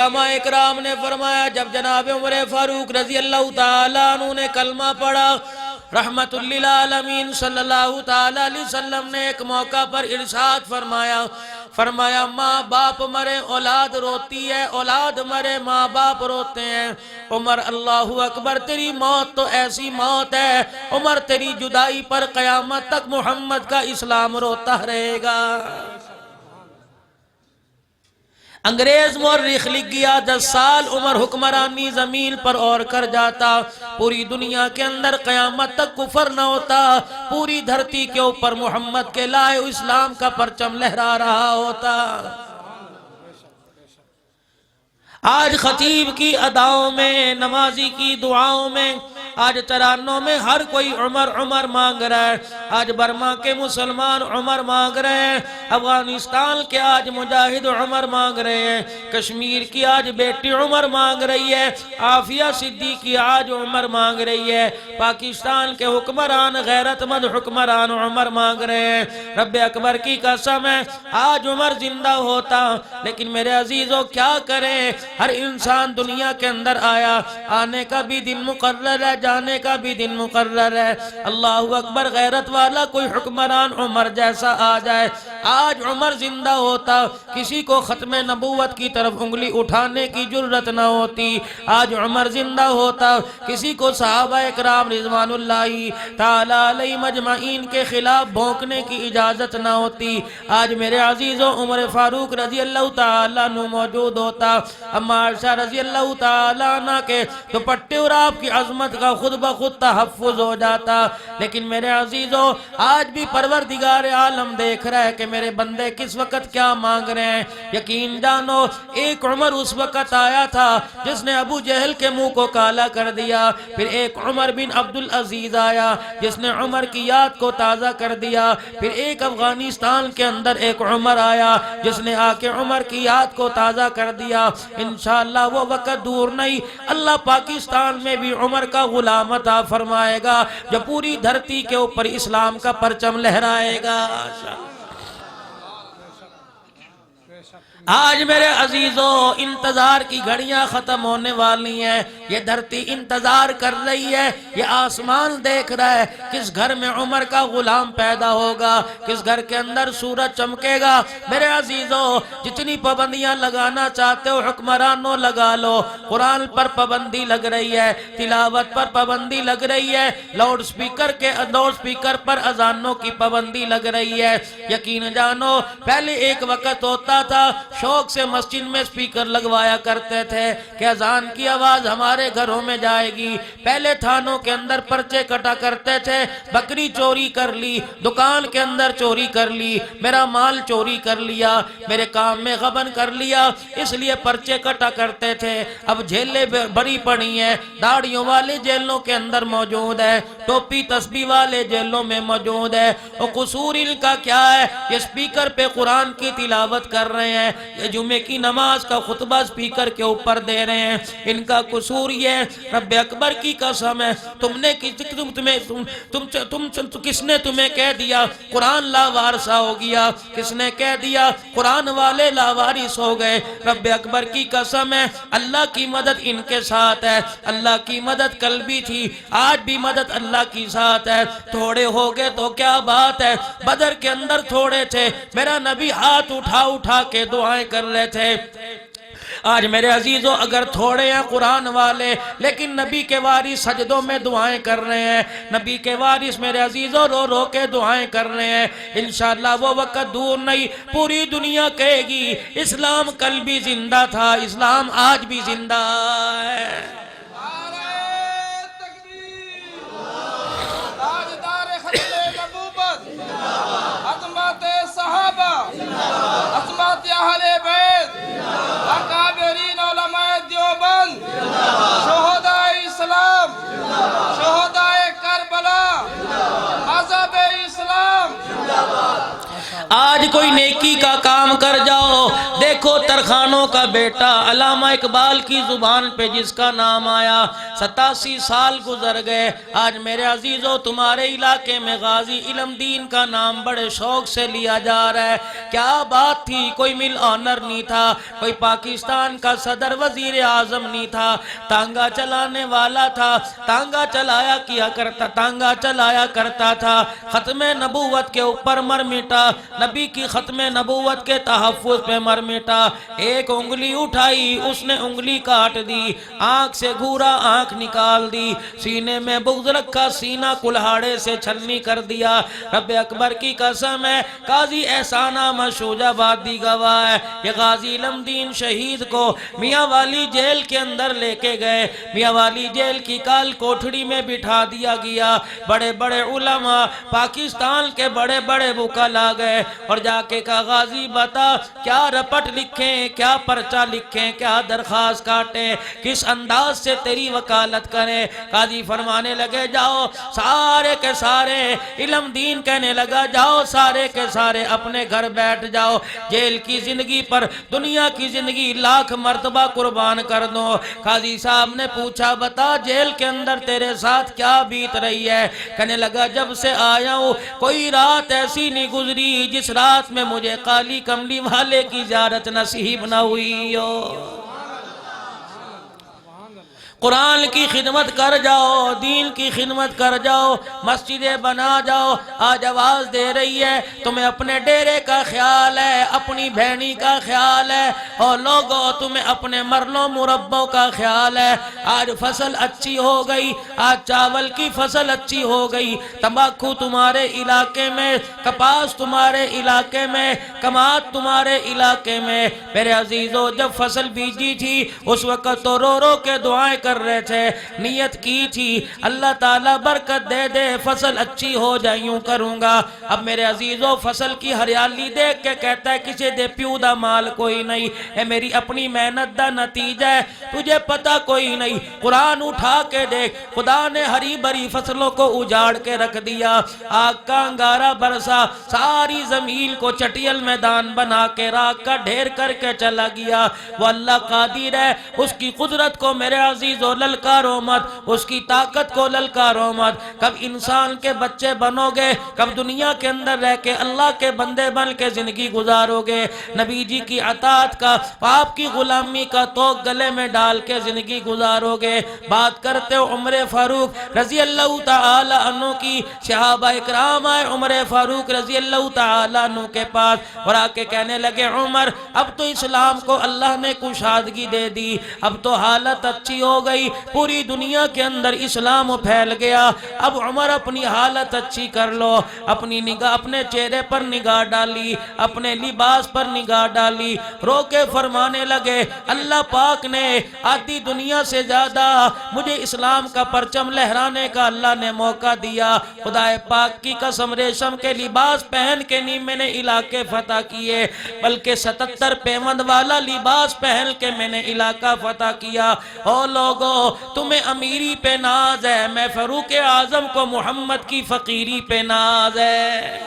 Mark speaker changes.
Speaker 1: علماء اکرام نے فرمایا جب جناب عمر فاروق رضی اللہ تعالیٰ عنہ نے کلمہ پڑھا، رحمت للعالمین صلی اللہ تعالیٰ علیہ وسلم نے ایک موقع پر ارشاد فرمایا ماں باپ مرے اولاد روتی ہے، اولاد مرے ماں باپ روتے ہیں۔ عمر اللہ اکبر، تیری موت تو ایسی موت ہے، عمر تیری جدائی پر قیامت تک محمد کا اسلام روتا رہے گا۔ انگریز مورخ لکھ گیا 10 سال عمر حکمرانی زمین پر اور کر جاتا، پوری دنیا کے اندر قیامت تک کفر نہ ہوتا، پوری دھرتی کے اوپر محمد کے لائے اسلام کا پرچم لہرا رہا ہوتا۔ آج خطیب کی اداؤں میں، نمازی کی دعاؤں میں، آج ترانوں میں ہر کوئی عمر عمر مانگ رہا ہے۔ آج برما کے مسلمان عمر مانگ رہے ہیں، افغانستان کے آج مجاہد عمر مانگ رہے ہیں، کشمیر کی آج بیٹی عمر مانگ رہی ہے، عافیہ صدیقی آج عمر مانگ رہی ہے، پاکستان کے حکمران غیرت مند حکمران عمر مانگ رہے ہیں۔ رب اکبر کی قسم ہے آج عمر زندہ ہوتا، لیکن میرے عزیزوں کیا کریں، ہر انسان دنیا کے اندر آیا، آنے کا بھی دن مقرر ہے، جانے کا بھی دن مقرر ہے۔ اللہ اکبر، غیرت والا کوئی حکمران عمر جیسا آ جائے۔ آج عمر زندہ ہوتا، کسی کو ختم نبوت کی طرف انگلی اٹھانے کی جرت نہ ہوتی۔ آج عمر زندہ ہوتا، کسی کو صحابہ اکرام رضوان اللہ تعالی علیہ مجمعین کے خلاف بھونکنے کی اجازت نہ ہوتی۔ آج میرے عزیزوں عمر فاروق رضی اللہ تعالیٰ عنہ موجود ہوتا، اما عائشہ رضی اللہ تعالیٰ عنہ کے دوپٹے اور آپ کی عظمت کا خود بخود تحفظ ہو جاتا۔ لیکن میرے عزیزوں آج بھی پروردگار عالم دیکھ رہا ہے کہ میرے بندے کس وقت کیا مانگ رہے ہیں۔ یقین جانو ایک عمر اس وقت آیا تھا جس نے ابو جہل کے منہ کو کالا کر دیا، پھر ایک عمر بن عبدالعزیز آیا جس نے عمر کی یاد کو تازہ کر دیا، پھر ایک افغانستان کے اندر ایک عمر آیا جس نے آ کے عمر کی یاد کو تازہ کر دیا۔ انشاءاللہ وہ وقت دور نہیں، اللہ پاکستان میں بھی عمر کا غلام عطا فرمائے گا جو پوری دھرتی کے اوپر اسلام کا پرچم لہرائے گا۔ آج میرے عزیزوں انتظار کی گھڑیاں ختم ہونے والی ہیں، یہ دھرتی انتظار کر رہی ہے، یہ آسمان دیکھ رہا ہے کس گھر میں عمر کا غلام پیدا ہوگا، کس گھر کے اندر سورج چمکے گا۔ میرے عزیزوں جتنی پابندیاں لگانا چاہتے ہو حکمرانوں لگا لو، قرآن پر پابندی لگ رہی ہے، تلاوت پر پابندی لگ رہی ہے، لاؤڈ سپیکر پر اذانوں کی پابندی لگ رہی ہے۔ یقین جانو پہلے ایک وقت ہوتا تھا شوق سے مسجد میں سپیکر لگوایا کرتے تھے کہ اذان کی آواز ہمارے گھروں میں جائے گی۔ پہلے تھانوں کے اندر پرچے کٹا کرتے تھے، بکری چوری کر لی، دکان کے اندر چوری کر لی، میرا مال چوری کر لیا، میرے کام میں غبن کر لیا، اس لیے پرچے کٹا کرتے تھے۔ اب جیلیں بڑی پڑی ہیں، داڑھیوں والے جیلوں کے اندر موجود ہے، ٹوپی تسبیح والے جیلوں میں موجود ہے۔ اور قصور ان کا کیا ہے؟ یہ سپیکر پہ قرآن کی تلاوت کر رہے ہیں، یہ جمعے کی نماز کا خطبہ سپیکر کے اوپر دے رہے ہیں۔ ان کا قصور یہ ہے، رب اکبر کی قسم ہے کس نے تمہیں کہہ دیا قرآن لاوارثہ ہو گیا؟ کس نے کہہ دیا قرآن والے لاوارث ہو گئے؟ رب اکبر کی قسم ہے اللہ کی مدد ان کے ساتھ ہے، اللہ کی مدد کل بھی تھی، آج بھی مدد اللہ کی ساتھ ہے۔ تھوڑے ہو گئے تو کیا بات ہے، بدر کے اندر تھوڑے تھے، میرا نبی ہاتھ اٹھا کے دعائیں کر رہے تھے۔ آج میرے عزیزوں اگر تھوڑے ہیں قرآن والے، لیکن نبی کے وارث سجدوں میں دعائیں کر رہے ہیں، نبی کے وارث میرے عزیزوں رو رو کے دعائیں کر رہے ہیں۔ انشاءاللہ وہ وقت دور نہیں، پوری دنیا کہے گی اسلام کل بھی زندہ تھا، اسلام آج بھی زندہ ہے۔
Speaker 2: عظمت اہل بیت، اکابرین علماء دیوبند، شہداء اسلام، شہداء کربلا، مذہب اسلام۔
Speaker 1: آج کوئی نیکی کا کام کر جاؤ، دیکھو ترخانوں کا بیٹا علامہ اقبال کی زبان پہ جس کا نام آیا، 87 سال گزر گئے، آج میرے عزیزو تمہارے علاقے میں غازی علم دین کا نام بڑے شوق سے لیا جا رہا ہے۔ کیا بات تھی، کوئی مل آنر نہیں تھا، کوئی پاکستان کا صدر وزیر اعظم نہیں تھا، تانگا چلانے والا تھا، تانگا چلایا کرتا تھا، ختم نبوت کے اوپر مر مٹا، نبی کی ختم نبوت کے تحفظ پہ مر مٹا، ایک انگلی اٹھائی اس نے انگلی کاٹ دی، آنکھ سے گھورا آنکھ نکال دی، سینے میں بغض رکھا سینہ کلہاڑے سے چھلنی کر دیا۔ رب اکبر کی قسم ہے، قاضی احسان احمد شوج آبادی گواہ ہے، یہ غازی علم دین شہید کو میاں والی جیل کے اندر لے کے گئے، میاں والی جیل کی کال کوٹھڑی میں بٹھا دیا گیا، بڑے بڑے علماء پاکستان کے بڑے بڑے وکلا گئے اور جا کے کہا غازی بتا کیا رپٹ لکھیں، کیا پرچہ لکھیں، کیا درخواست کاٹیں، کس انداز سے تیری وکالت کریں۔ قاضی فرمانے لگے جاؤ سارے کے سارے، علم دین کہنے لگا جاؤ سارے کے سارے اپنے گھر بیٹھ جاؤ، جیل کی زندگی پر دنیا کی زندگی لاکھ مرتبہ قربان کر دو۔ قاضی صاحب نے پوچھا بتا جیل کے اندر تیرے ساتھ کیا بیت رہی ہے؟ کہنے لگا جب سے آیا ہوں کوئی رات ایسی نہیں گزری جس رات میں مجھے کالی کملی والے کی زیارت نصیب نہ ہوئی ہو۔ قرآن کی خدمت کر جاؤ، دین کی خدمت کر جاؤ، مسجدیں بنا جاؤ۔ آج آواز دے رہی ہے تمہیں اپنے ڈیرے کا خیال ہے، اپنی بہنی کا خیال ہے، اور لوگوں تمہیں اپنے مرلوں مربوں کا خیال ہے۔ آج فصل اچھی ہو گئی، آج چاول کی فصل اچھی ہو گئی، تمباکو تمہارے علاقے میں، کپاس تمہارے علاقے میں، کماد تمہارے علاقے میں۔ میرے عزیزو جب فصل بیجی تھی اس وقت تو رو رو کے دعائیں کر رہے تھے، نیت کی تھی اللہ تعالیٰ برکت دے دے فصل اچھی ہو جائے یوں کروں گا۔ اب میرے عزیزو فصل کی ہریالی دیکھ کے کہتا ہے کسی دے پیو دا مال کوئی نہیں، اے میری اپنی محنت دا نتیجہ ہے، تجھے پتہ کوئی نہیں۔ قرآن اٹھا کے دیکھ، خدا نے ہری بری فصلوں کو اجاڑ کے رکھ دیا، آگ کا انگارہ برسا، ساری زمین کو چٹیل میدان بنا کے راکھ کا ڈھیر کر کے چلا گیا۔ وہ اللہ قادر ہے، اس کی قدرت کو میرے عزیز للکارو مت، اس کی طاقت کو للکارو مت۔ کب انسان کے بچے بنو گے، کب دنیا کے اندر رہ کے اللہ کے بندے بن کے زندگی گزارو گے، نبی جی کی اطاعت کا، آپ کی غلامی کا توق گلے میں ڈال کے زندگی گزارو گے۔ بات کرتے ہو عمر فاروق رضی اللہ تعالی عنہ کی، صحابہ اکرام آئے عمر فاروق رضی اللہ تعالی عنہ کے پاس اور آ کے کہنے لگے عمر اب تو اسلام کو اللہ نے کشادگی دے دی، اب تو حالت اچھی ہو گئی، پوری دنیا کے اندر اسلام پھیل گیا، اب عمر اپنی حالت اچھی کر لو۔ اپنی نگاہ اپنے چہرے پر نگاہ ڈالی، اپنے لباس پر نگاہ ڈالی، رو کے فرمانے لگے اللہ پاک نے آدھی دنیا سے زیادہ مجھے اسلام کا پرچم لہرانے کا اللہ نے موقع دیا۔ خدا پاک کی قسم ریشم کے لباس پہن کے نہیں میں نے علاقے فتح کیے، بلکہ 77 پیوند والا لباس پہن کے میں نے علاقہ فتح کیا۔ او لوگو تمہیں امیری پہ ناز ہے، میں فاروق اعظم کو محمد کی فقیری پہ ناز ہے۔